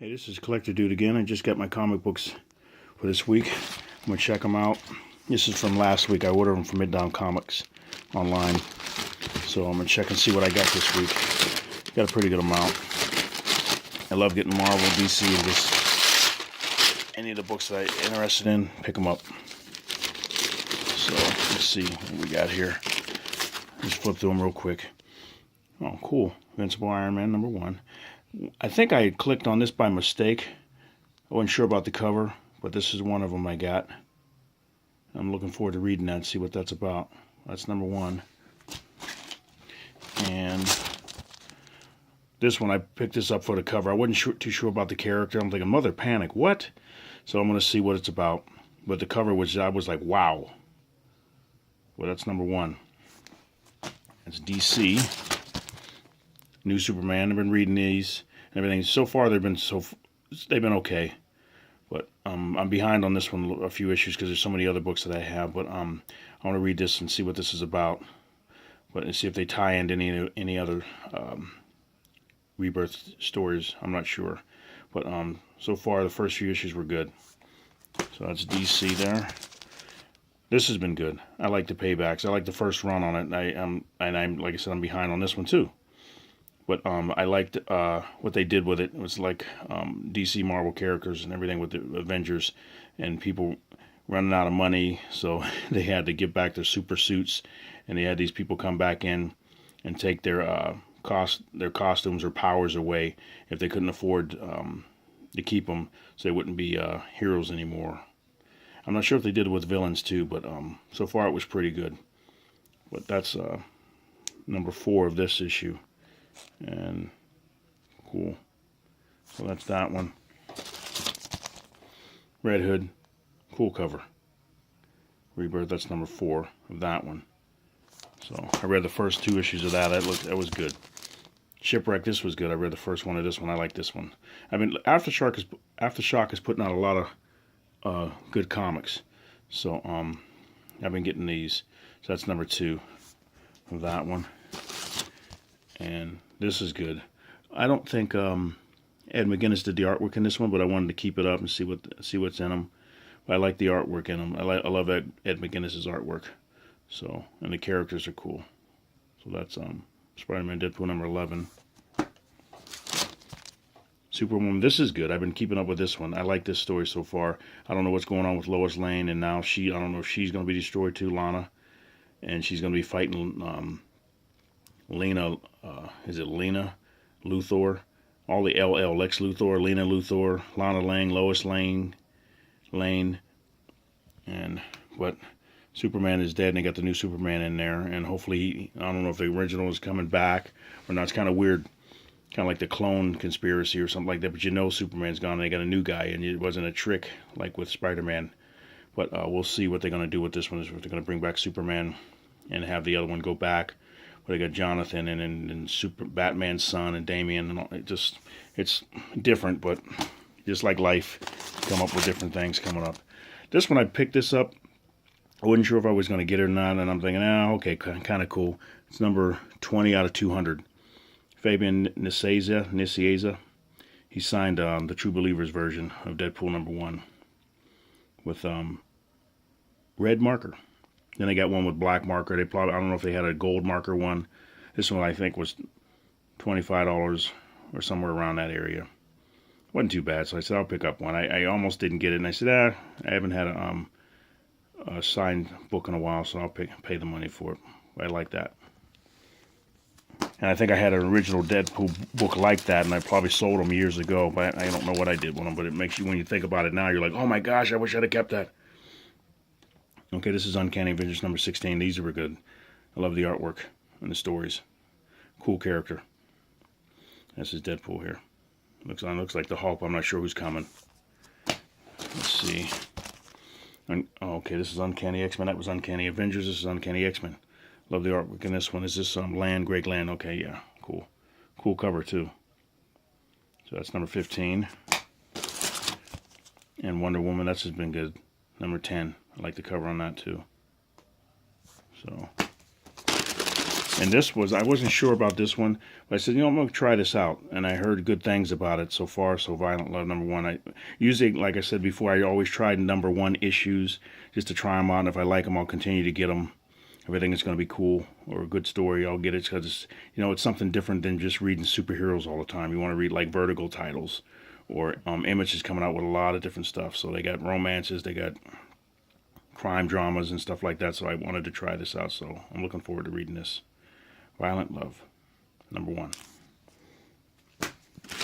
Hey, this is Collector Dude again. I just got my comic books for this week. I'm going to check them out. This is from last week. I ordered them from Midtown Comics online. So I'm going to check and see what I got this week. Got a pretty good amount. I love getting Marvel, DC, and just any of the books that I'm interested in, pick them up. So let's see what we got here. Just flip through them real quick. Oh, cool. Invincible Iron Man #1. I think I clicked on this by mistake. I wasn't sure about the cover, but this is one of them I got. I'm looking forward to reading that and see what that's about. That's #1. And this one, I picked this up for the cover. I wasn't too sure about the character. I'm thinking, Mother Panic, what? So I'm going to see what it's about. But the cover was, I was like, wow. Well, that's #1. That's DC. New Superman. I've been reading these and everything. So far, they've been okay. But I'm behind on this one a few issues because there's so many other books that I have. But I want to read this and see what this is about. But see if they tie into any other Rebirth stories. I'm not sure. But so far, the first few issues were good. So that's DC there. This has been good. I like the paybacks. I like the first run on it. I'm like I said, I'm behind on this one too. But I liked what they did with it. It was like DC Marvel characters and everything with the Avengers and people running out of money, so they had to give back their super suits, and they had these people come back in and take their costumes or powers away if they couldn't afford to keep them, so they wouldn't be heroes anymore. I'm not sure if they did it with villains too, but so far it was pretty good. But that's #4 of this issue. And cool. So that's that one. Red Hood. Cool cover. Rebirth, that's #4 of that one. So I read the first 2 issues of that. That was good. Shipwreck, this was good. I read the first one of this one. I like this one. I mean, Aftershock is putting out a lot of good comics. So I've been getting these. So that's #2 of that one. And this is good. I don't think Ed McGuinness did the artwork in this one, but I wanted to keep it up and see what's in them. But I like the artwork in them. I love Ed McGuinness's artwork. So, and the characters are cool. So that's Spider-Man Deadpool #11. Superwoman, this is good. I've been keeping up with this one. I like this story so far. I don't know what's going on with Lois Lane, and now I don't know if she's going to be destroyed too, Lana. And she's going to be fighting Lena, is it Lena Luthor? All the LL, Lex Luthor, Lena Luthor, Lana Lang, Lois Lane, but Superman is dead, and they got the new Superman in there, and hopefully, I don't know if the original is coming back or not. It's kind of weird, kind of like the clone conspiracy or something like that, but you know Superman's gone, and they got a new guy, and it wasn't a trick like with Spider-Man. But we'll see what they're going to do with this one. If they're going to bring back Superman and have the other one go back. But they got Jonathan and Batman's son and Damian, and all. It's different, but just like life, come up with different things coming up. This one, I picked this up. I wasn't sure if I was going to get it or not, and I'm thinking, okay, kind of cool. It's number 20 out of 200. Fabian Nicieza. He signed the True Believers version of Deadpool #1 with red marker. Then they got one with black marker. I don't know if they had a gold marker one. This one I think was $25 or somewhere around that area. Wasn't too bad, so I said I'll pick up one. I almost didn't get it, and I said I haven't had a signed book in a while, so I'll pay the money for it. I like that. And I think I had an original Deadpool book like that, and I probably sold them years ago, but I don't know what I did with them. But it makes you, when you think about it now, you're like, oh my gosh, I wish I'd have kept that. Okay, this is Uncanny Avengers #16. These were good. I love the artwork and the stories. Cool character. This is Deadpool here. Looks like the Hulk. I'm not sure who's coming. Let's see. Okay, this is Uncanny X-Men. That was Uncanny Avengers. This is Uncanny X-Men. Love the artwork in this one. Is this Greg Land? Okay, yeah, cool. Cool cover too. So that's #15. And Wonder Woman. That's just been good. #10. I like the cover on that too. So And this was, I wasn't sure about this one, but I said, you know, I'm going to try this out. And I heard good things about it so far. So Violent Love #1. I usually, like I said before, I always tried #1 issues just to try them out. And if I like them, I'll continue to get them. Everything is going to be cool or a good story, I'll get it because it's, you know, it's something different than just reading superheroes all the time. You want to read like Vertigo titles, or Image is coming out with a lot of different stuff. So they got romances, they got crime dramas and stuff like that. So I wanted to try this out. So I'm looking forward to reading this. Violent Love #1.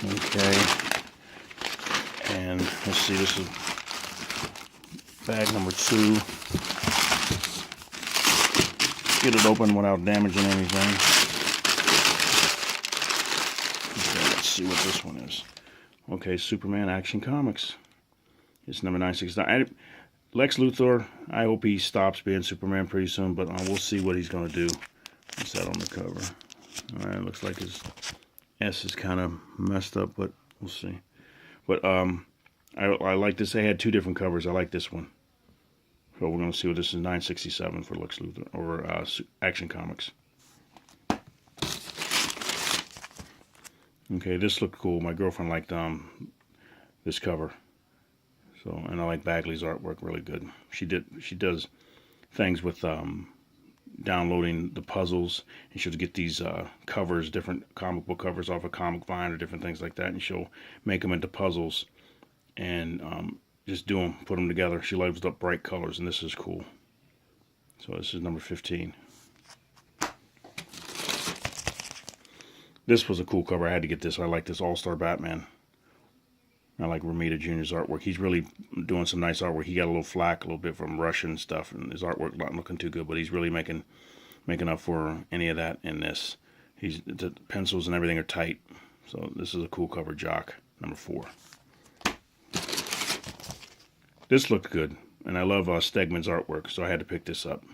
Okay, and let's see. This is bag #2. Get it open without damaging anything. Okay, let's see what this one is. Okay, Superman Action Comics. It's number 969. Lex Luthor, I hope he stops being Superman pretty soon, but we'll see what he's going to do. What's that on the cover? Alright, looks like his S is kind of messed up, but we'll see. But I like this. They had 2 different covers. I like this one. So we're going to see what this is. 967 for Lex Luthor, or Action Comics. Okay, this looked cool. My girlfriend liked this cover. So, and I like Bagley's artwork really good. She does things with downloading the puzzles, and she'll get these covers, different comic book covers off of Comic Vine or different things like that, and she'll make them into puzzles and just do them, put them together. She loves up bright colors, and this is cool. So this is number 15. This was a cool cover. I had to get this. I like this All-Star Batman. I like Romita Jr.'s artwork. He's really doing some nice artwork. He got a little flack a little bit from Russian stuff, and his artwork not looking too good, but he's really making up for any of that in this. The pencils and everything are tight. So this is a cool cover, Jock, number 4. This looked good, and I love Stegman's artwork, so I had to pick this up.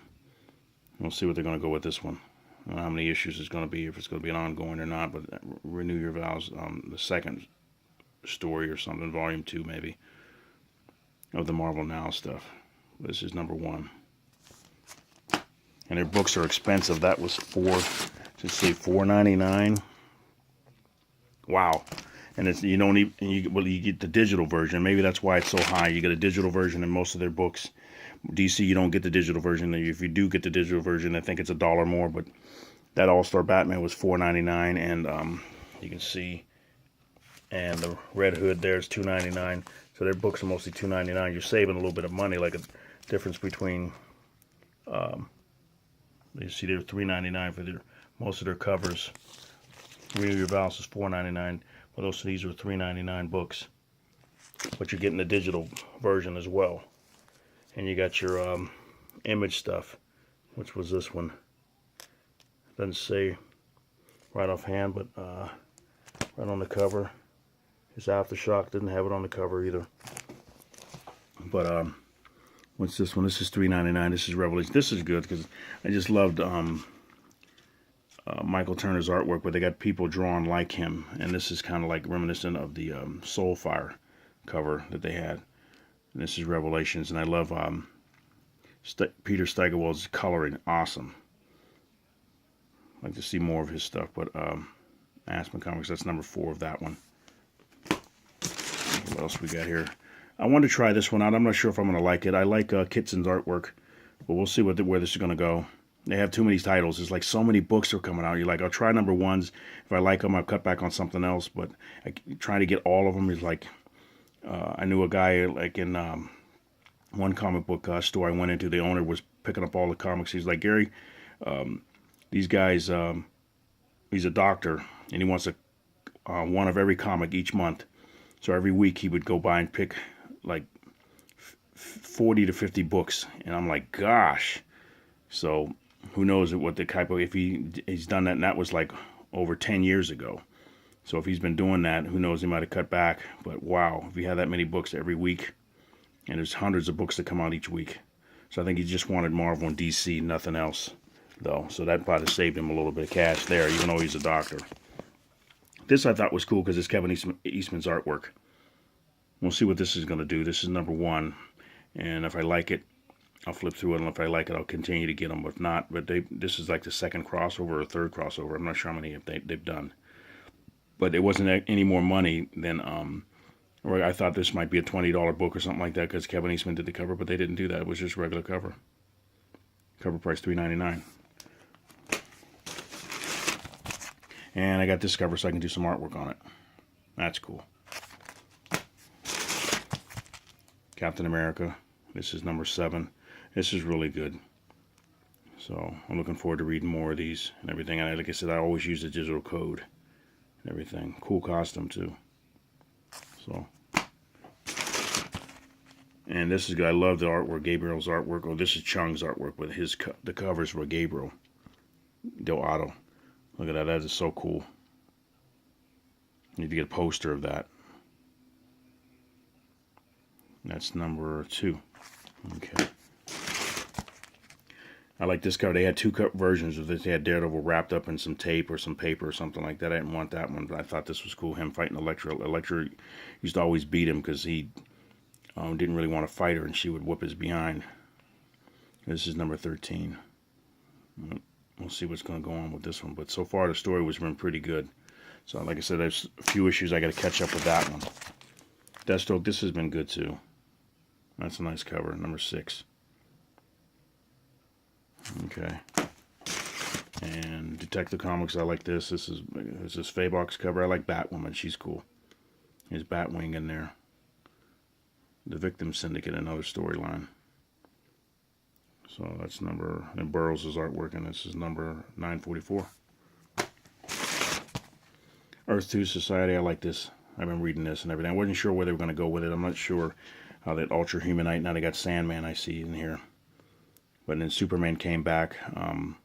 We'll see what they're going to go with this one. I don't know how many issues it's going to be, if it's going to be an ongoing or not, but Renew Your Vows, the second story or something, volume 2 maybe, of the Marvel Now stuff. This is number 1. And their books are expensive. That was $4.99. Wow. And it's, you don't even, you get the digital version. Maybe that's why it's so high. You get a digital version in most of their books. DC, you don't get the digital version. If you do get the digital version, I think it's $1 more. But that All-Star Batman was $4.99, and you can see, and the Red Hood there is $2.99. So their books are mostly $2.99. You're saving a little bit of money, like a difference between. You see, they're $3.99 for most of their covers. Renew Your Vows is $4.99. But most of these are $3.99 books. But you're getting the digital version as well. And you got your Image stuff, which was this one. Doesn't say right offhand, but right on the cover. His Aftershock didn't have it on the cover either. But what's this one? This is $3.99. This is Revelation. This is good because I just loved Michael Turner's artwork, where they got people drawn like him, and this is kind of like reminiscent of the Soulfire cover that they had. And this is Revelations, and I love Peter Steigerwald's coloring. Awesome. I'd like to see more of his stuff, but Aspen Comics, that's number 4 of that one. What else we got here? I wanted to try this one out. I'm not sure if I'm going to like it. I like Kitson's artwork, but we'll see where this is going to go. They have too many titles. There's like so many books are coming out. You're like, I'll try number 1s. If I like them, I'll cut back on something else. But trying to get all of them is like, I knew a guy like in one comic book store I went into. The owner was picking up all the comics. He's like, Gary, these guys, he's a doctor, and he wants one of every comic each month. So every week he would go by and pick like 40 to 50 books. And I'm like, gosh. So who knows what the type of, if he's done that, and that was like over 10 years ago. So if he's been doing that, who knows, he might have cut back. But wow, if you have that many books every week, and there's hundreds of books that come out each week. So I think he just wanted Marvel and DC, nothing else, though. So that probably saved him a little bit of cash there, even though he's a doctor. This I thought was cool because it's Kevin Eastman's artwork. We'll see what this is going to do. This is number 1. And if I like it, I'll flip through it, and if I like it, I'll continue to get them. If not, but this is like the second crossover or third crossover. I'm not sure how many they've done. But it wasn't any more money than or I thought this might be a $20 book or something like that because Kevin Eastman did the cover, but they didn't do that. It was just regular cover. Cover price $3.99. And I got this cover so I can do some artwork on it. That's cool. Captain America. This is number 7. This is really good. So I'm looking forward to reading more of these and everything. And like I said, I always use the digital code and everything. Cool costume too. So, and this is good. I love the artwork, Gabriel's artwork. Oh, this is Chung's artwork, but the covers were Gabriel Del Otto. Look at that. That is so cool. Need to get a poster of that. That's number 2. Okay. I like this cover. They had 2 versions of this. They had Daredevil wrapped up in some tape or some paper or something like that. I didn't want that one, but I thought this was cool. Him fighting Elektra. Elektra used to always beat him because he didn't really want to fight her, and she would whip his behind. This is number 13. We'll see what's going to go on with this one. But so far, the story was been pretty good. So, like I said, there's a few issues I got to catch up with that one. Deathstroke, this has been good too. That's a nice cover, number 6. Okay. And Detective Comics, I like this. This is Faybox cover. I like Batwoman. She's cool. There's Batwing in there. The Victim Syndicate, another storyline. So that's number, and Burroughs' artwork, and this is number 944. Earth 2 Society, I like this. I've been reading this and everything. I wasn't sure where they were going to go with it. I'm not sure how that Ultra Humanite, now they got Sandman I see in here. But then Superman came back. Val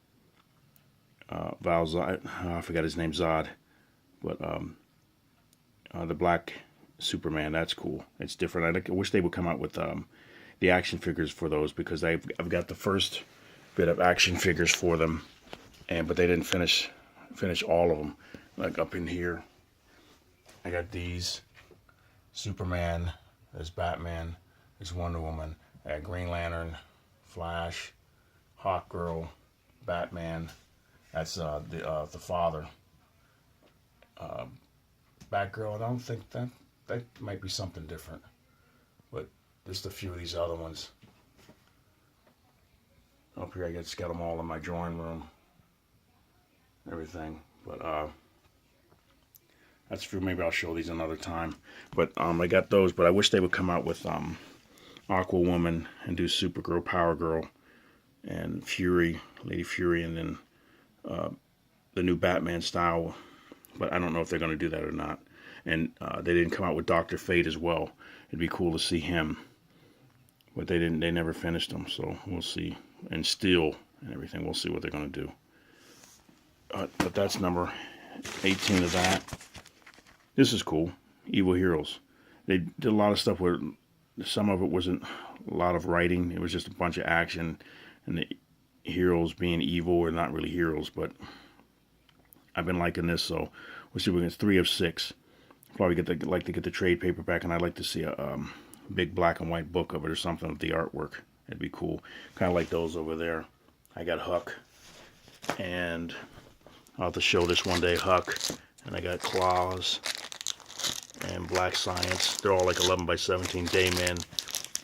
Zod, I forgot his name, Zod. But the Black Superman, that's cool. It's different. I wish they would come out with the action figures for those, because I've got the first bit of action figures for them, but they didn't finish all of them. Like up in here, I got these. Superman, there's Batman, there's Wonder Woman, I got Green Lantern, Flash, Hawkgirl, Batman. That's the father. Batgirl, I don't think that might be something different. But just a few of these other ones. Up here I just got them all in my drawing room. Everything. But that's true. Maybe I'll show these another time. But I got those, but I wish they would come out with Aquawoman and do Supergirl, Power Girl, and Fury, Lady Fury, and then the new Batman style. But I don't know if they're going to do that or not. And they didn't come out with Dr. Fate as well. It'd be cool to see him. But they didn't. They never finished them, so we'll see. And Steel and everything. We'll see what they're going to do. But that's number 18 of that. This is cool. Evil Heroes. They did a lot of stuff where some of it wasn't a lot of writing. It was just a bunch of action, and the heroes being evil or not really heroes. But I've been liking this, so we'll see. It's 3 of 6. Probably like to get the trade paperback, and I'd like to see a big black and white book of it or something with the artwork. It'd be cool. Kind of like those over there. I got Huck, and I'll have to show this one day. Huck, and I got Claws and Black Science. They're all like 11 by 17 Dayman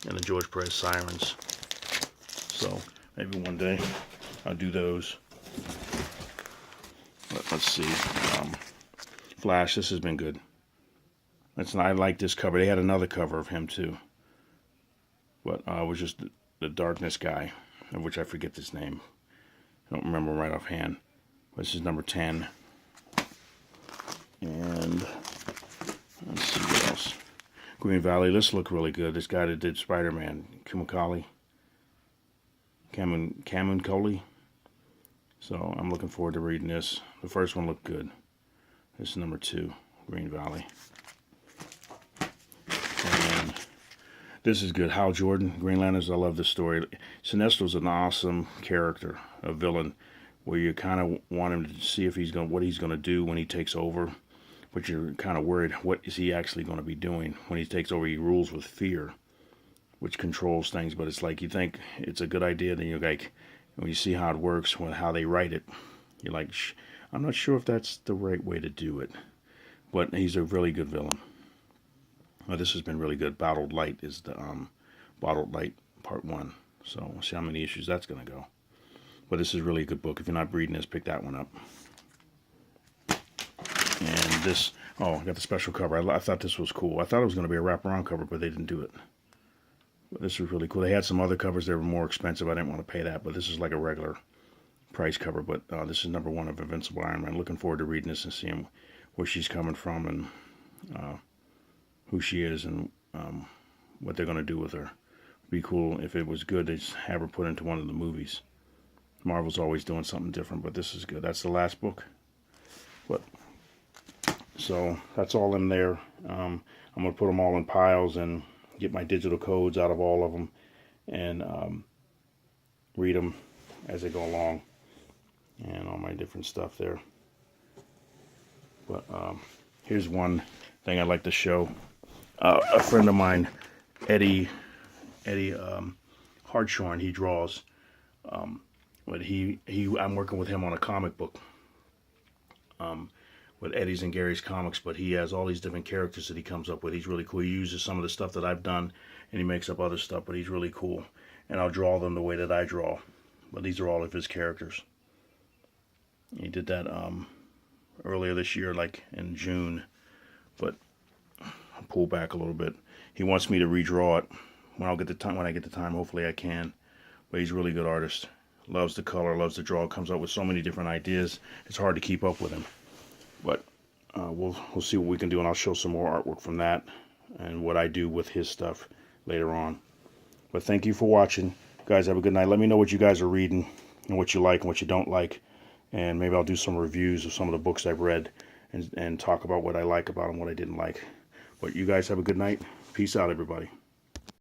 and the George Perez Sirens. So maybe one day I'll do those. Let's see. Flash, this has been good. I like this cover. They had another cover of him too, but it was just the Darkness guy, of which I forget his name. I don't remember right offhand. But this is number 10. And let's see what else. Green Valley. This looked really good. This guy that did Spider-Man, Camuncoli. So I'm looking forward to reading this. The first one looked good. This is number 2, Green Valley. And this is good. Hal Jordan, Green Lanterns. I love this story. Sinestro's an awesome character, a villain, where you kind of want him to see if what he's going to do when he takes over, but you're kind of worried, what is he actually going to be doing when he takes over? He rules with fear, which controls things. But it's like you think it's a good idea, then you're like, when you see how it works, how they write it, you're like, I'm not sure if that's the right way to do it. But he's a really good villain. This has been really good. Bottled Light is the Bottled Light Part 1. So we'll see how many issues that's going to go. But this is really a good book. If you're not reading this, pick that one up. And this, oh, I got the special cover. I thought this was cool. I thought it was going to be a wraparound cover, but they didn't do it. But this was really cool. They had some other covers that were more expensive. I didn't want to pay that, but this is like a regular price cover. But this is #1 of Invincible Iron Man. Looking forward to reading this and seeing where she's coming from and who she is and what they're going to do with her. It'd be cool if it was good to just have her put into one of the movies. Marvel's always doing something different, but this is good. That's the last book. But so that's all in there. I'm going to put them all in piles and get my digital codes out of all of them and read them as they go along and all my different stuff there. But here's one thing I'd like to show. A friend of mine, Eddie Hartshorn, he draws. But I'm working with him on a comic book. With Eddie's and Gary's Comics, but he has all these different characters that he comes up with. He's really cool. He uses some of the stuff that I've done, and he makes up other stuff, but he's really cool. And I'll draw them the way that I draw. But these are all of his characters. He did that earlier this year, like in June. But I'll pull back a little bit. He wants me to redraw it when I get the time. Hopefully I can. But he's a really good artist. Loves the color, loves to draw. Comes up with so many different ideas. It's hard to keep up with him. But we'll see what we can do, and I'll show some more artwork from that and what I do with his stuff later on. But thank you for watching. Guys, have a good night. Let me know what you guys are reading and what you like and what you don't like. And maybe I'll do some reviews of some of the books I've read and talk about what I like about them, what I didn't like. But you guys have a good night. Peace out, everybody.